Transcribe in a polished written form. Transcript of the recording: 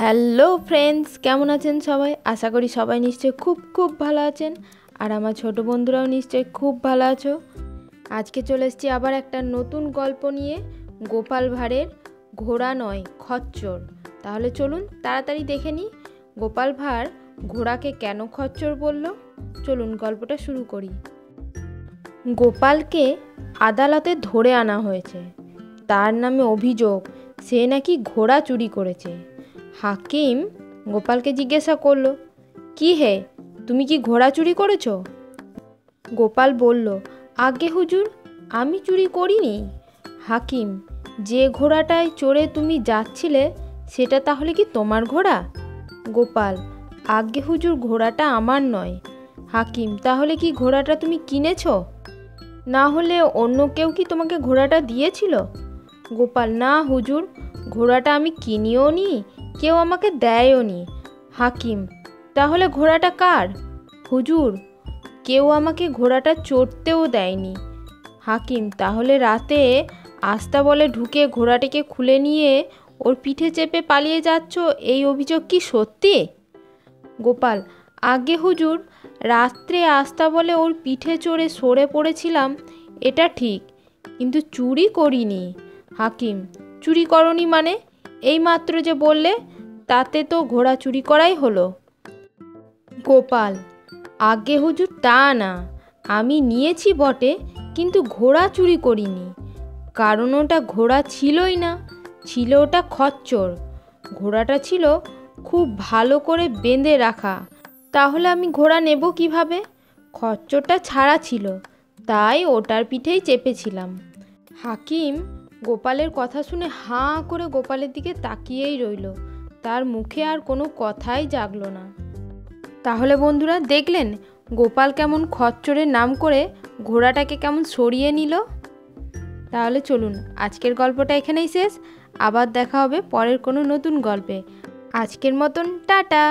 Hello friends, কেমন আছেন সবাই? আশা করি সবাই নিশ্চয়ই খুব ভালো আছেন। আর আমার ছোট বন্ধুরাও নিশ্চয়ই খুব ভালো আছো। আজকে চলে এসেছি আবার একটা নতুন গল্প নিয়ে, গোপাল ভাঁড়ের ঘোড়া নয় খচ্চর। তাহলে চলুন তাড়াতাড়ি দেখে নিই গোপাল ভাঁড় ঘোড়াকে কেন খচ্চর বলল। চলুন গল্পটা শুরু করি। গোপালকে আদালতে ধরে আনা হয়েছে। তার নামে অভিযোগ সে নাকি ঘোড়া চুরি করেছে। হাকিম গোপালকে জিজ্ঞাসা করলো, কি হে, তুমি কি ঘোড়া চুরি করেছো? গোপাল বলল, আজ্ঞে হুজুর, আমি চুরি করিনি। হাকিম, যে ঘোড়াটায় চড়ে তুমি যাচ্ছিলে সেটা তাহলে কি তোমার ঘোড়া? গোপাল, আজ্ঞে হুজুর, ঘোড়াটা আমার নয়। হাকিম, তাহলে কি ঘোড়াটা তুমি কিনেছো? না হলে অন্য কেউ কি তোমাকে ঘোড়াটা দিয়েছিল? গোপাল, না হুজুর, ঘোড়াটা আমি কিনিও নি, কেউ আমাকে দেয়ও নি। হাকিম, তাহলে ঘোড়াটা কার? হুজুর, কেউ আমাকে ঘোড়াটা চড়তেও দেয়নি। হাকিম, তাহলে রাতে আস্তাবলে ঢুকে ঘোড়াটিকে খুলে নিয়ে ওর পিঠে চেপে পালিয়ে যাচ্ছ, এই অভিযোগ কি সত্যি? গোপাল, আজ্ঞে হুজুর, রাত্রে আস্তাবলে ওর পিঠে চড়ে সরে পড়েছিলাম, এটা ঠিক, কিন্তু চুরি করিনি। হাকিম, চুরি করনি মানে? এইমাত্র যে বললে তাতে তো ঘোড়া চুরি করাই হলো। গোপাল, আজ্ঞে হুজুর, তা না, আমি নিয়েছি বটে, কিন্তু ঘোড়া চুরি করিনি, কারণ ওটা ঘোড়া ছিলই না, ছিল ওটা খচ্চর। ঘোড়াটা ছিল খুব ভালো করে বেঁধে রাখা, তাহলে আমি ঘোড়া নেব কিভাবে? খচ্চরটা ছাড়া ছিল, তাই ওটার পিঠেই চেপেছিলাম। হাকিম গোপালের কথা শুনে হাঁ করে গোপালের দিকে তাকিয়েই রইল, তার মুখে আর কোনো কথাই জাগলো না। তাহলে বন্ধুরা, দেখলেন গোপাল কেমন খচ্চরের নাম করে ঘোড়াটাকে কেমন সরিয়ে নিল। তাহলে চলুন আজকের গল্পটা এখানেই শেষ। আবার দেখা হবে পরের কোনো নতুন গল্পে। আজকের মতন টাটা।